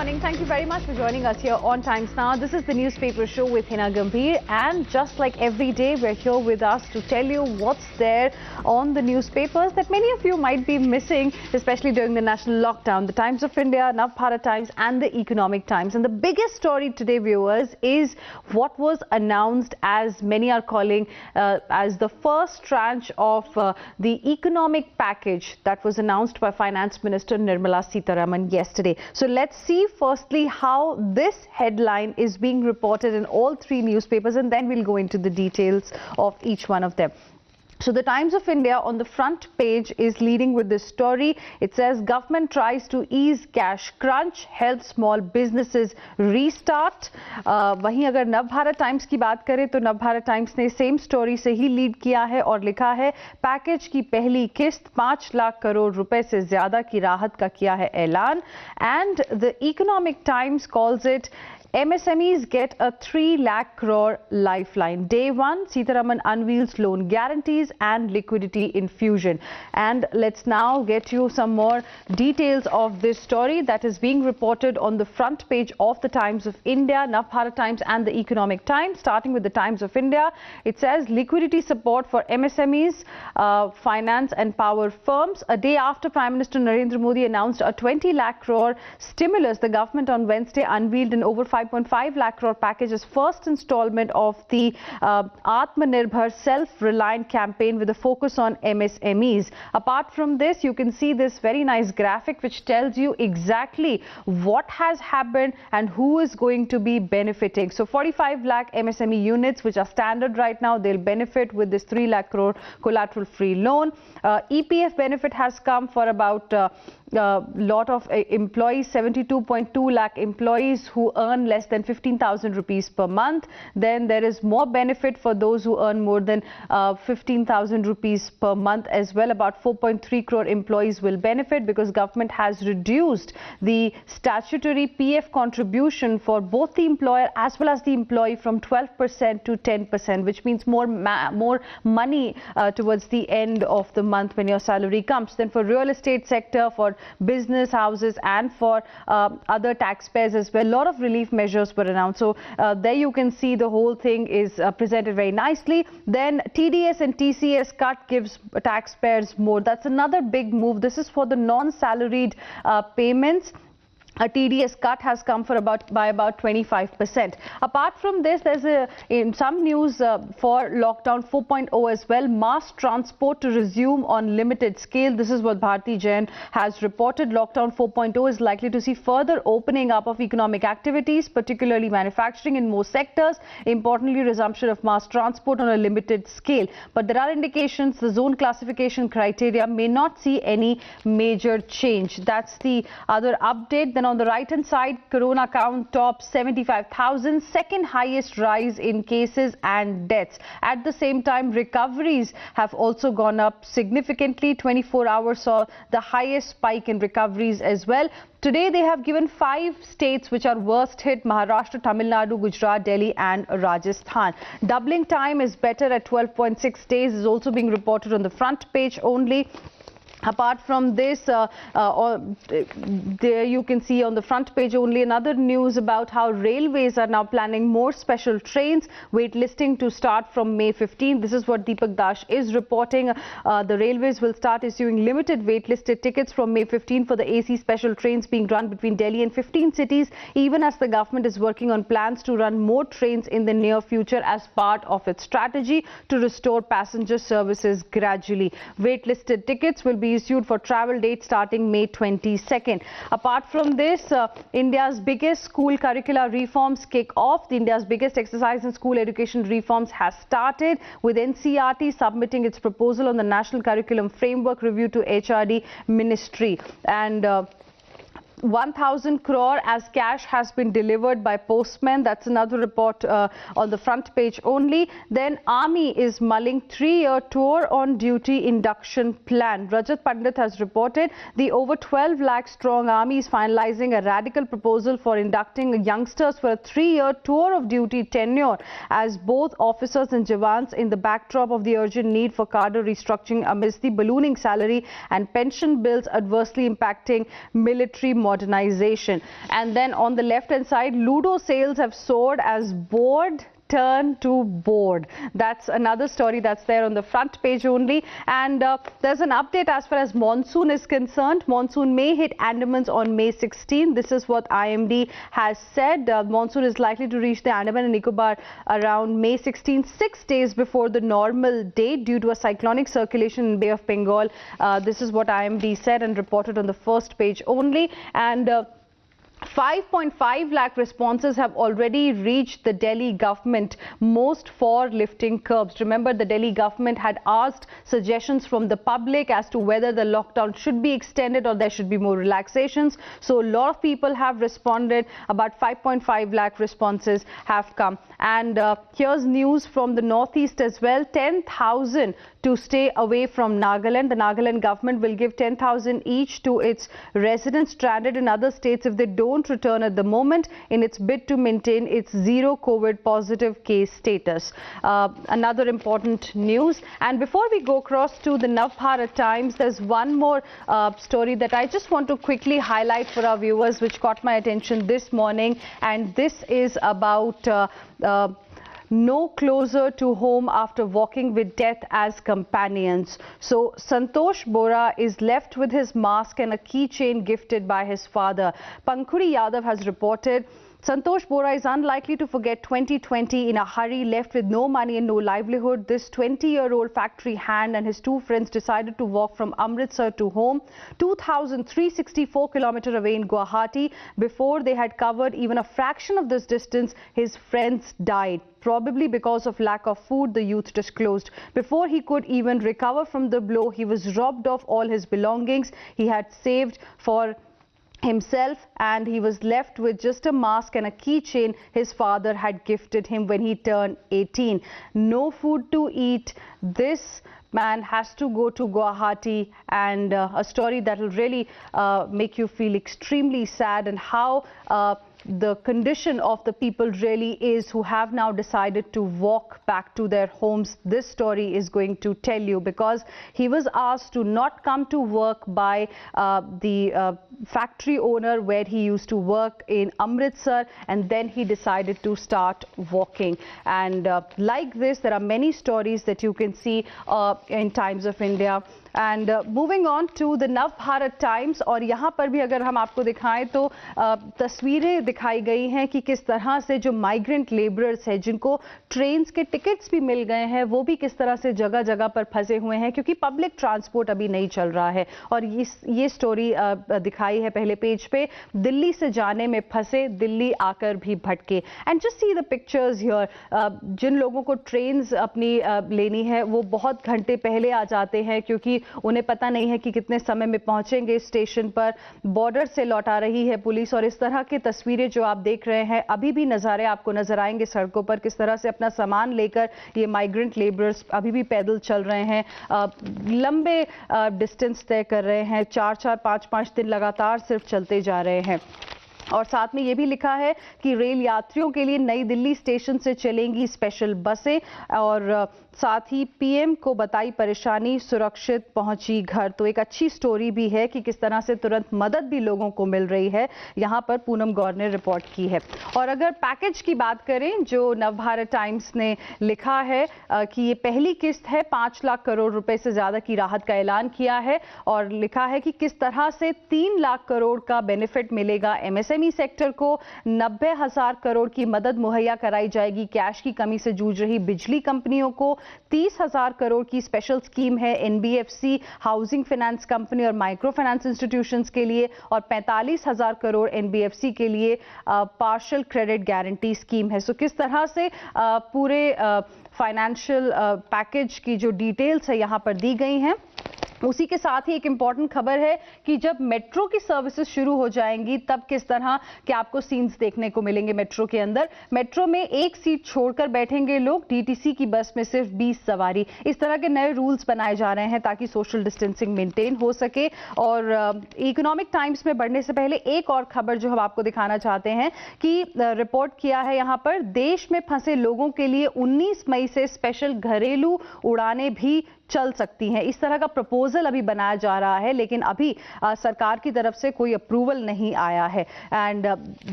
morning. Thank you very much for joining us here on Times Now. This is the newspaper show with Hina Gambhir, and just like every day, we're here with us to tell you what's there on the newspapers that many of you might be missing, especially during the national lockdown. The Times of India, Navbharat Times and the Economic Times. And the biggest story today, viewers, is what was announced, as many are calling, as the first tranche of the economic package that was announced by Finance Minister Nirmala Sitharaman yesterday. So let's see firstly how this headline is being reported in all three newspapers, and then we'll go into the details of each one of them. So the Times of India on the front page is leading with this story. It says government tries to ease cash crunch, help small businesses restart. वहीं अगर Navbharat times की बात करें तो Navbharat times ने same story से ही lead किया है और लिखा है पैकेज की पहली किस्त 5 लाख करोड़ रुपए से ज्यादा की राहत का किया है ऐलान. And the Economic Times calls it MSMEs get a 3 lakh crore lifeline. Day one, Sitharaman unveils loan guarantees and liquidity infusion. And let's now get you some more details of this story that is being reported on the front page of the Times of India, Navbharat Times and the Economic Times. Starting with the Times of India, it says liquidity support for MSMEs, finance and power firms. A day after Prime Minister Narendra Modi announced a 20 lakh crore stimulus, the government on Wednesday unveiled an over 5.5 lakh crore package as first installment of the Atmanirbhar self-reliant campaign with a focus on MSMEs. Apart from this, you can see this very nice graphic which tells you exactly what has happened and who is going to be benefiting. So 45 lakh MSME units which are standard right now, they'll benefit with this 3 lakh crore collateral free loan. EPF benefit has come for about lot of employees, 72.2 lakh employees who earn less than 15,000 rupees per month. Then there is more benefit for those who earn more than 15,000 rupees per month as well. About 4.3 crore employees will benefit because government has reduced the statutory PF contribution for both the employer as well as the employee from 12% to 10%, which means more money towards the end of the month when your salary comes. Then for real estate sector, for business houses and for other taxpayers as well, a lot of relief measures were announced. So there you can see the whole thing is presented very nicely. Then TDS and TCS cut gives taxpayers more. That's another big move. This is for the non-salaried payments. A TDS cut has come for by about 25%. Apart from this, there's in some news for lockdown 4.0 as well. Mass transport to resume on limited scale. This is what Bharti Jain has reported. Lockdown 4.0 is likely to see further opening up of economic activities, particularly manufacturing in most sectors. Importantly, resumption of mass transport on a limited scale. But there are indications the zone classification criteria may not see any major change. That's the other update. Then on the right hand side, corona count tops 75,000, second highest rise in cases and deaths. At the same time, recoveries have also gone up significantly. 24 hours saw the highest spike in recoveries as well. Today, they have given 5 states which are worst hit: Maharashtra, Tamil Nadu, Gujarat, Delhi and Rajasthan. Doubling time is better at 12.6 days is also being reported on the front page only. Apart from this, there you can see on the front page only another news about how railways are now planning more special trains. Wait listing to start from May 15. This is what Deepak Dash is reporting. The railways will start issuing limited wait-listed tickets from May 15 for the AC special trains being run between Delhi and 15 cities, even as the government is working on plans to run more trains in the near future as part of its strategy to restore passenger services gradually. Wait-listed tickets will be issued for travel dates starting May 22nd. Apart from this, India's biggest school curricular reforms kick off. India's biggest exercise in school education reforms has started, with NCERT submitting its proposal on the National Curriculum Framework review to HRD Ministry. And 1,000 crore as cash has been delivered by postmen. That's another report on the front page only. Then Army is mulling 3-year tour on duty induction plan. Rajat Pandit has reported the over 12 lakh strong Army is finalizing a radical proposal for inducting youngsters for a 3-year tour of duty tenure as both officers and jawans in the backdrop of the urgent need for cadre restructuring amidst the ballooning salary and pension bills adversely impacting military morale. modernization. And then on the left hand side, Ludo sales have soared as board turn to board. That's another story that's there on the front page only. And there's an update as far as monsoon is concerned. Monsoon may hit Andamans on May 16. This is what IMD has said. Monsoon is likely to reach the Andaman and Nicobar around May 16, 6 days before the normal date due to a cyclonic circulation in Bay of Bengal. This is what IMD said and reported on the first page only. And 5.5 lakh responses have already reached the Delhi government, most for lifting curbs. Remember, the Delhi government had asked suggestions from the public as to whether the lockdown should be extended or there should be more relaxations. So a lot of people have responded. About 5.5 lakh responses have come. And here's news from the northeast as well. 10,000 to stay away from Nagaland. The Nagaland government will give 10,000 each to its residents stranded in other states if they don't return at the moment in its bid to maintain its zero COVID positive case status. Another important news. And before we go across to the Navbharat Times, there's one more story that I just want to quickly highlight for our viewers, which caught my attention this morning. And this is about no closer to home after walking with death as companions. So Santosh Bora is left with his mask and a keychain gifted by his father. Pankhuri Yadav has reported Santosh Bora is unlikely to forget 2020 in a hurry, left with no money and no livelihood. This 20-year-old factory hand and his two friends decided to walk from Amritsar to home, 2,364 kilometers away in Guwahati. Before they had covered even a fraction of this distance, his friends died. Probably because of lack of food, the youth disclosed. Before he could even recover from the blow, he was robbed of all his belongings he had saved for himself, and he was left with just a mask and a keychain his father had gifted him when he turned 18. No food to eat. This man has to go to Guwahati, and a story that will really make you feel extremely sad, and how the condition of the people really is who have now decided to walk back to their homes. This story is going to tell you, because he was asked to not come to work by the factory owner where he used to work in Amritsar, and then he decided to start walking. And like this, there are many stories that you can see in Times of India. And moving on to the Navbharat Times, और यहाँ पर भी अगर हम आपको दिखाएं तो तस्वीरें दिखाई गई हैं कि किस तरह से जो माइग्रेंट लेबरर्स हैं, जिनको ट्रेन्स के टिकट्स भी मिल गए हैं, वो भी किस तरह से जगह जगह पर फंसे हुए हैं, क्योंकि पब्लिक ट्रांसपोर्ट अभी नहीं चल रहा है. और ये स्टोरी दिखाई है पहले पेज पे. दिल्ली से जाने में फंसे, दिल्ली आकर भी भटके. And just see the pictures here. जिन लोगों को ट्रेन्स अपनी लेनी है, वो बहुत घंटे पहले आ जाते हैं, क्योंकि उन्हें पता नहीं है कि कितने समय में पहुंचेंगे स्टेशन पर. बॉर्डर से लौटा रही है पुलिस. और इस तरह की तस्वीरें जो आप देख रहे हैं, अभी भी नज़ारे आपको नजर आएंगे सड़कों पर, किस तरह से अपना सामान लेकर ये माइग्रेंट लेबरर्स अभी भी पैदल चल रहे हैं, लंबे डिस्टेंस तय कर रहे हैं, 4-4, 5-5 दिन लगातार सिर्फ चलते जा रहे हैं. और साथ में ये भी लिखा है कि रेल यात्रियों के लिए नई दिल्ली स्टेशन से चलेंगी स्पेशल बसें. और साथ ही पीएम को बताई परेशानी, सुरक्षित पहुंची घर. तो एक अच्छी स्टोरी भी है कि किस तरह से तुरंत मदद भी लोगों को मिल रही है. यहाँ पर पूनम गौर ने रिपोर्ट की है. और अगर पैकेज की बात करें, जो नवभारत टाइम्स ने लिखा है कि ये पहली किस्त है, 5 लाख करोड़ रुपए से ज्यादा की राहत का ऐलान किया है. और लिखा है कि किस तरह से 3 लाख करोड़ का बेनिफिट मिलेगा एमएसएमई सेक्टर को. 90,000 करोड़ की मदद मुहैया कराई जाएगी कैश की कमी से जूझ रही बिजली कंपनियों को. 30,000 करोड़ की स्पेशल स्कीम है एनबीएफसी, हाउसिंग फाइनेंस कंपनी और माइक्रो फाइनेंस इंस्टीट्यूशंस के लिए. और 45,000 करोड़ एनबीएफसी के लिए पार्शियल क्रेडिट गारंटी स्कीम है. सो किस तरह से पूरे फाइनेंशियल पैकेज की जो डिटेल्स है यहाँ पर दी गई हैं. उसी के साथ ही एक इंपॉर्टेंट खबर है कि जब मेट्रो की सर्विसेज शुरू हो जाएंगी, तब किस तरह के आपको सीन्स देखने को मिलेंगे मेट्रो के अंदर. मेट्रो में एक सीट छोड़कर बैठेंगे लोग, डीटीसी की बस में सिर्फ 20 सवारी. इस तरह के नए रूल्स बनाए जा रहे हैं ताकि सोशल डिस्टेंसिंग मेंटेन हो सके. और इकोनॉमिक टाइम्स में बढ़ने से पहले एक और खबर जो हम आपको दिखाना चाहते हैं कि रिपोर्ट किया है यहाँ पर, देश में फंसे लोगों के लिए 19 मई से स्पेशल घरेलू उड़ानें भी चल सकती हैं. इस तरह का प्रपोजल प्रपोजल अभी बनाया जा रहा है, लेकिन अभी सरकार की तरफ से कोई अप्रूवल नहीं आया है. And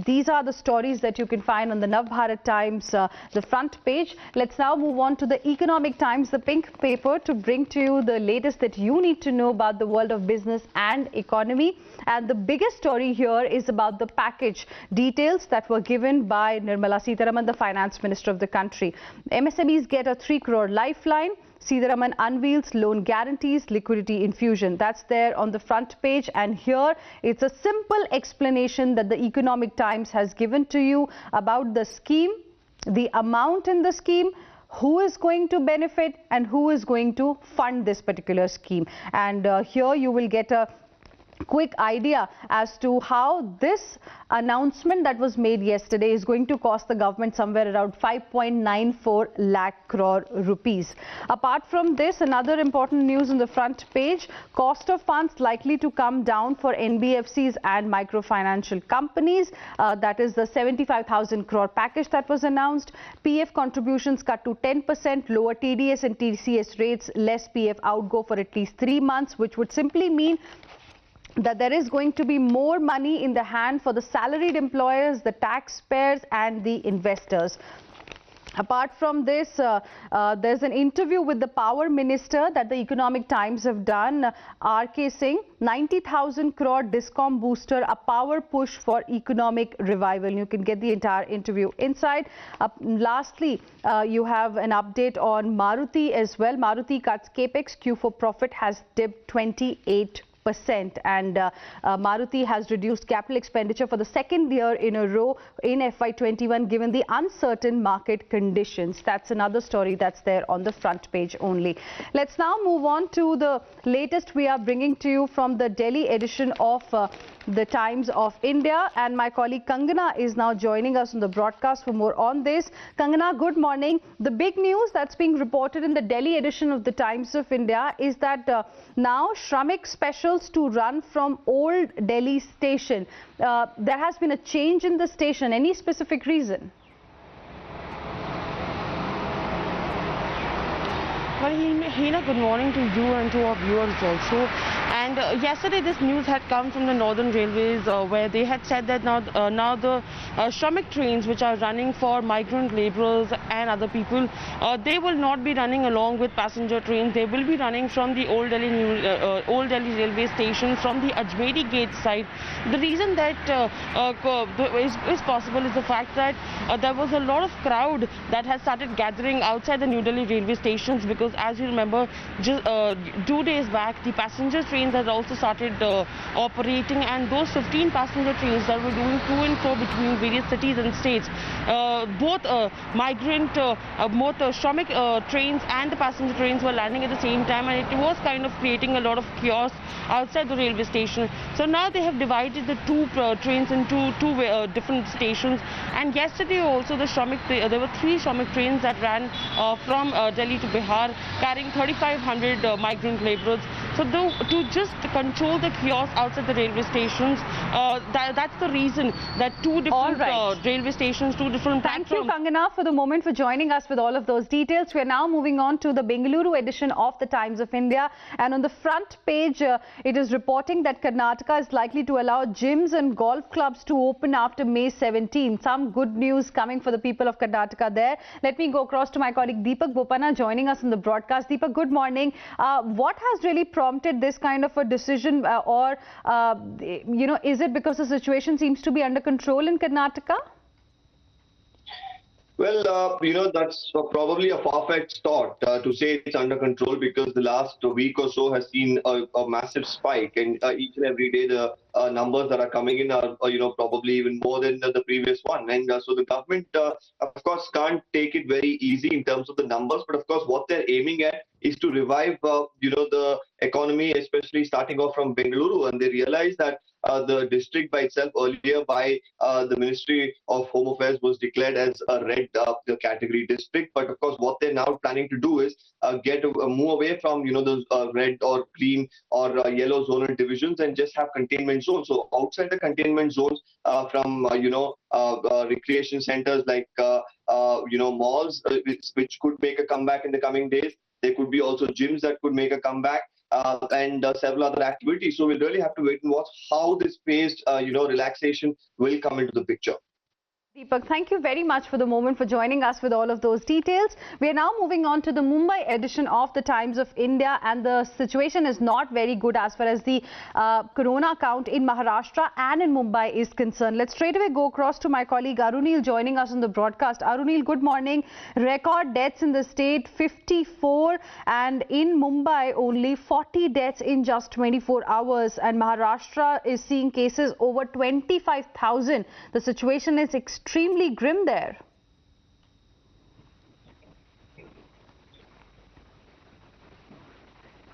these are the stories that you can find on the Navbharat Times, the front page. Let's now move on to the Economic Times, the pink paper, to bring to you the latest that you need to know about the world of business and economy. And the biggest story here is about the package details that were given by Nirmala Sitharaman, the finance minister of the country. MSMEs get a 3 crore lifeline. Sitharaman unveils loan guarantees, liquidity infusion. That's there on the front page. And here it's a simple explanation that the Economic Times has given to you about the scheme, the amount in the scheme, who is going to benefit and who is going to fund this particular scheme. And here you will get a quick idea as to how this announcement that was made yesterday is going to cost the government somewhere around 5.94 lakh crore rupees. Apart from this, another important news on the front page: cost of funds likely to come down for NBFCs and microfinancial companies. That is the 75,000 crore package that was announced. PF contributions cut to 10%, lower TDS and TCS rates, less PF outgo for at least 3 months, which would simply mean that there is going to be more money in the hand for the salaried employers, the taxpayers and the investors. Apart from this, there's an interview with the Power Minister that the Economic Times have done. R.K. Singh, 90,000 crore Discom booster, a power push for economic revival. You can get the entire interview inside. Lastly, you have an update on Maruti as well. Maruti cuts capex, Q4 profit has dipped 28%. And Maruti has reduced capital expenditure for the second year in a row in FY21 given the uncertain market conditions. That's another story that's there on the front page only. Let's now move on to the latest we are bringing to you from the Delhi edition of the Times of India, and my colleague Kangana is now joining us on the broadcast for more on this. Kangana, good morning. The big news that's being reported in the Delhi edition of the Times of India is that now Shramik specials to run from Old Delhi station. There has been a change in the station. Any specific reason? Well, Hina, good morning to you and to our viewers also. And yesterday this news had come from the Northern Railways where they had said that now the Shramik trains which are running for migrant labourers and other people, they will not be running along with passenger trains. They will be running from the Old Delhi railway station from the Ajmeri gate side. The reason that is possible is the fact that there was a lot of crowd that has started gathering outside the New Delhi railway stations, because as you remember, just 2 days back the passenger trains had also started operating, and those 15 passenger trains that were doing to and fro between various cities and states, both migrant, both Shramik trains and the passenger trains were landing at the same time, and it was kind of creating a lot of chaos outside the railway station. So now they have divided the two trains into two different stations, and yesterday also the Shramik, there were 3 Shramik trains that ran from Delhi to Bihar carrying 3,500 migrant labourers. So to just control the chaos outside the railway stations, that's the reason that 2 different railway stations, 2 different platforms. Thank you, Kangana, for the moment, for joining us with all of those details. We are now moving on to the Bengaluru edition of the Times of India, and on the front page it is reporting that Karnataka is likely to allow gyms and golf clubs to open after May 17. Some good news coming for the people of Karnataka there. Let me go across to my colleague Deepak Bopana joining us on the broadcast. Deepak, good morning. What has really prompted this kind of a decision, or is it because the situation seems to be under control in Karnataka? Well, that's probably a far-fetched thought to say it's under control, because the last week or so has seen a massive spike, and each and every day the numbers that are coming in are, probably even more than the previous one. And so the government, of course, can't take it very easy in terms of the numbers, but of course what they're aiming at is to revive, the economy, especially starting off from Bengaluru. And they realize that the district by itself earlier by the Ministry of Home Affairs was declared as a red category district. But of course, what they're now planning to do is move away from those red or green or yellow zonal divisions and just have containment zones. So outside the containment zones, from recreation centers like malls, which could make a comeback in the coming days. There could be also gyms that could make a comeback. and several other activities. So we'll really have to wait and watch how this phased, relaxation will come into the picture. Deepak, thank you very much for the moment, for joining us with all of those details. We are now moving on to the Mumbai edition of the Times of India, and the situation is not very good as far as the corona count in Maharashtra and in Mumbai is concerned. Let's straight away go across to my colleague Arunil joining us on the broadcast. Arunil, good morning. Record deaths in the state 54, and in Mumbai only 40 deaths in just 24 hours, and Maharashtra is seeing cases over 25,000. The situation is extremely grim there.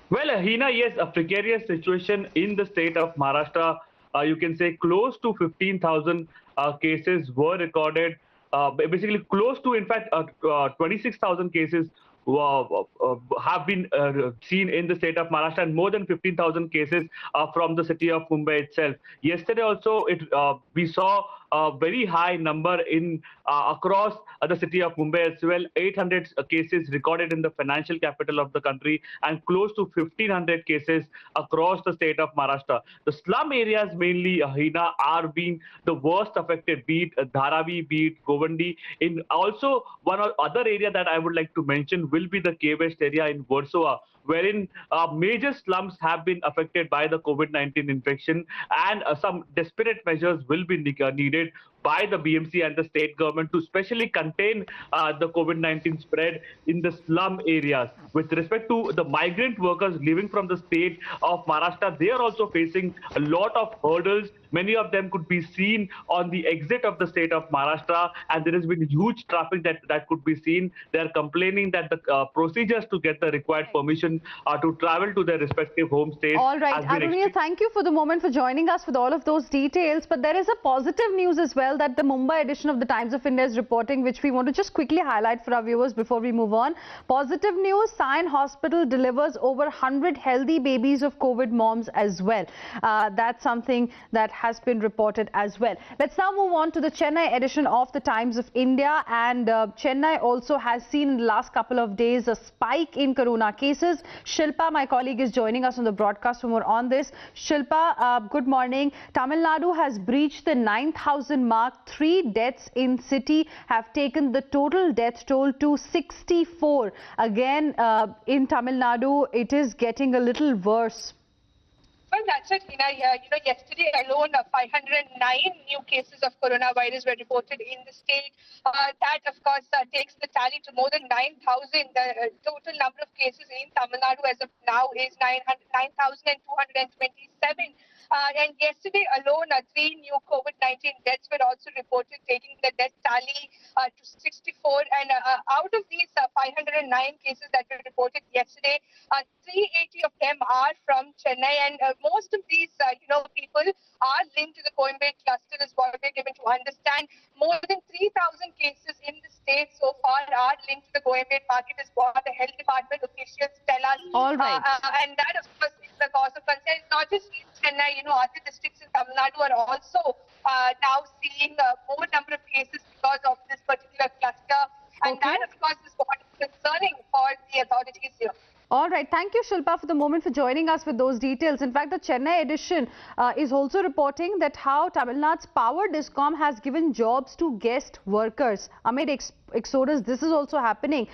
Well, Hina, yes, a precarious situation in the state of Maharashtra. You can say close to 15,000 cases were recorded. Basically, close to, in fact, 26,000 cases have been seen in the state of Maharashtra, and more than 15,000 cases from the city of Mumbai itself. Yesterday also, we saw a very high number in across the city of Mumbai as well. 800 cases recorded in the financial capital of the country, and close to 1,500 cases across the state of Maharashtra. The slum areas mainly, Hina, are being the worst affected, be it Dharavi, be it Govandi. In also one other area that I would like to mention will be the K-West area in Warsaw, wherein major slums have been affected by the COVID-19 infection, and some desperate measures will be needed by the BMC and the state government to specially contain the COVID-19 spread in the slum areas. With respect to the migrant workers living from the state of Maharashtra, they are also facing a lot of hurdles. Many of them could be seen on the exit of the state of Maharashtra, and there has been huge traffic that could be seen. They are complaining that the procedures to get the required permission to travel to their respective home states. All right, Arunil, thank you for the moment, for joining us with all of those details. But there is a positive news as well that the Mumbai edition of the Times of India is reporting, which we want to just quickly highlight for our viewers before we move on. Positive news: Sion Hospital delivers over 100 healthy babies of COVID moms as well. That's something that has been reported as well. Let's now move on to the Chennai edition of the Times of India, and Chennai also has seen in the last couple of days a spike in corona cases. Shilpa, my colleague, is joining us on the broadcast for more on this. Shilpa, good morning. Tamil Nadu has breached the 9,000 mark. 3 deaths in city have taken the total death toll to 64. Again, in Tamil Nadu, it is getting a little worse. Well, that's it, Hina. Yesterday alone, 509 new cases of coronavirus were reported in the state. That, of course, takes the tally to more than 9,000. The total number of cases in Tamil Nadu as of now is 9,227. And yesterday alone, 3 new COVID-19 deaths were also reported, taking the death tally to 64. And out of these 509 cases that were reported yesterday, 380 of them are from Chennai, and most of these, people are linked to the Coimbatore cluster, is what we're given to understand. More than 3,000 cases in the state so far are linked to the Coimbatore market, is what the health department officials tell us. All right. And that, of course, is the cause of concern. It's not just in Chennai, other districts in Tamil Nadu are also now seeing more number of cases because of this particular cluster. And that, of course, is what is concerning for the authorities here. All right. Thank you, Shilpa, for the moment, for joining us with those details. In fact, the Chennai edition is also reporting that how Tamil Nadu's Power Discom has given jobs to guest workers. Amid exodus, this is also happening.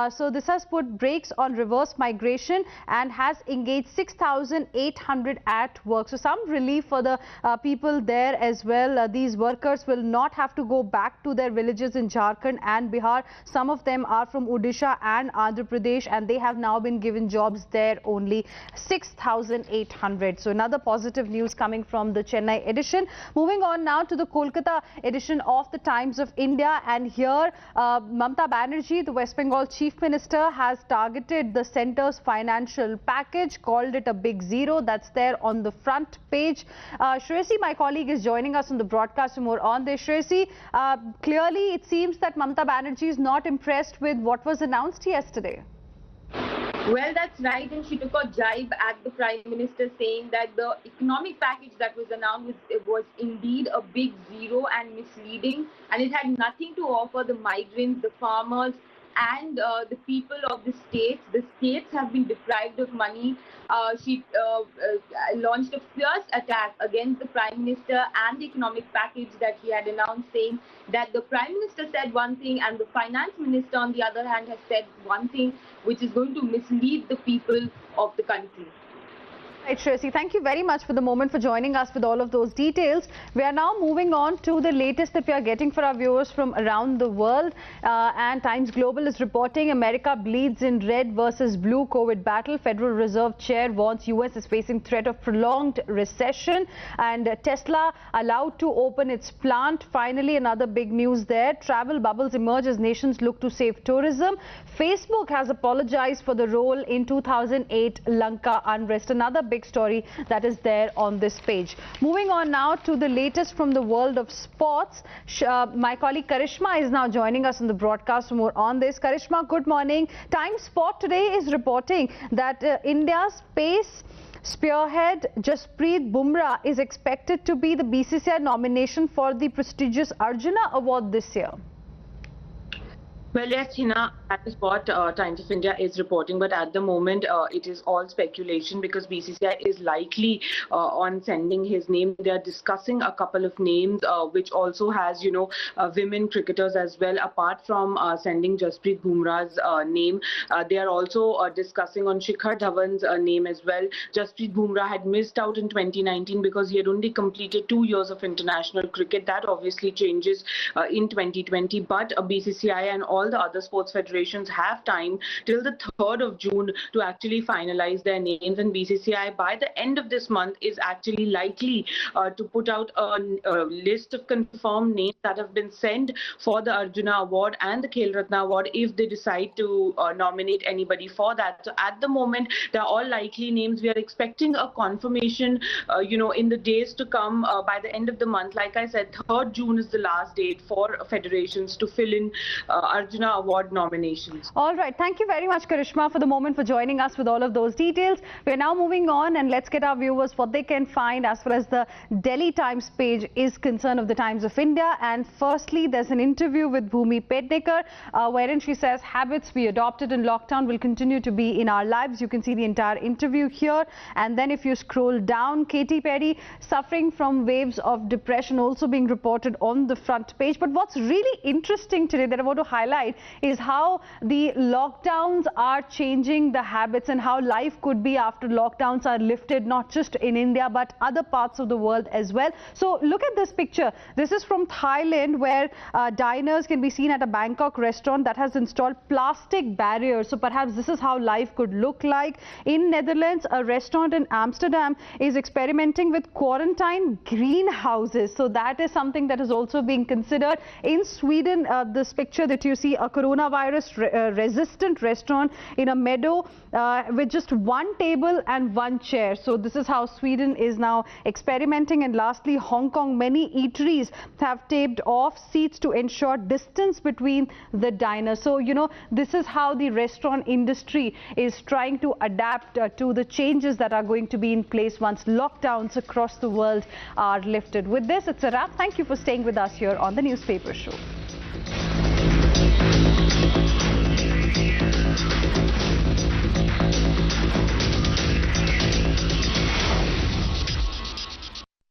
So this has put brakes on reverse migration and has engaged 6,800 at work. So some relief for the people there as well. These workers will not have to go back to their villages in Jharkhand and Bihar. Some of them are from Odisha and Andhra Pradesh, and they have now been given jobs there, only 6,800. So another positive news coming from the Chennai edition. Moving on now to the Kolkata edition of the Times of India, and here Mamata Banerjee, the West Bengal Chief Minister, has targeted the centre's financial package, called it a big zero. That's there on the front page. Shresi, my colleague, is joining us on the broadcast for more on this. Shresi, clearly it seems that Mamata Banerjee is not impressed with what was announced yesterday. Well, that's right, and she took a jibe at the Prime Minister, saying that the economic package that was announced was indeed a big zero and misleading, and it had nothing to offer the migrants, the farmers, and the people of the states. The states have been deprived of money. She launched a fierce attack against the Prime Minister and the economic package that he had announced, saying that the Prime Minister said one thing and the Finance Minister, on the other hand, has said one thing, which is going to mislead the people of the country. Right, Shreyasi, thank you very much for the moment, for joining us with all of those details. We are now moving on to the latest that we are getting for our viewers from around the world. And Times Global is reporting America bleeds in red versus blue COVID battle. Federal Reserve Chair warns US is facing threat of prolonged recession. And Tesla allowed to open its plant. Finally, another big news there. Travel bubbles emerge as nations look to save tourism. Facebook has apologized for the role in 2008 Lanka unrest. Another big story that is there on this page. Moving on now to the latest from the world of sports. My colleague Karishma is now joining us on the broadcast for more on this. Karishma, good morning. Times Sport today is reporting that India's pace spearhead Jasprit Bumrah is expected to be the BCCI nomination for the prestigious Arjuna Award this year. Well, yes, Hina, that is what Times of India is reporting, but at the moment it is all speculation because BCCI is likely on sending his name. They are discussing a couple of names, which also has, women cricketers as well. Apart from sending Jasprit Bumrah's name, they are also discussing on Shikhar Dhawan's name as well. Jasprit Bumrah had missed out in 2019 because he had only completed 2 years of international cricket. That obviously changes in 2020, but BCCI and all the other sports federations have time till the 3rd of June to actually finalize their names, and BCCI by the end of this month is actually likely to put out a list of confirmed names that have been sent for the Arjuna Award and the Khel Ratna Award if they decide to nominate anybody for that. So at the moment, they're all likely names. We are expecting a confirmation, in the days to come by the end of the month. Like I said, 3rd June is the last date for federations to fill in Arjuna Award nominations. All right. Thank you very much, Karishma, for the moment, for joining us with all of those details. We're now moving on and let's get our viewers what they can find as far as the Delhi Times page is concerned of the Times of India. And firstly, there's an interview with Bhumi Pednekar, wherein she says habits we adopted in lockdown will continue to be in our lives. You can see the entire interview here. And then if you scroll down, Katy Perry suffering from waves of depression also being reported on the front page. But what's really interesting today that I want to highlight is how the lockdowns are changing the habits and how life could be after lockdowns are lifted, not just in India but other parts of the world as well. So look at this picture. This is from Thailand, where diners can be seen at a Bangkok restaurant that has installed plastic barriers. So perhaps this is how life could look like. In Netherlands, a restaurant in Amsterdam is experimenting with quarantine greenhouses. So that is something that is also being considered. In Sweden, this picture that you see, a coronavirus resistant restaurant in a meadow with just one table and one chair. So this is how Sweden is now experimenting. And lastly, Hong Kong, many eateries have taped off seats to ensure distance between the diners. So, this is how the restaurant industry is trying to adapt to the changes that are going to be in place once lockdowns across the world are lifted. With this, it's a wrap. Thank you for staying with us here on the Newspaper Show.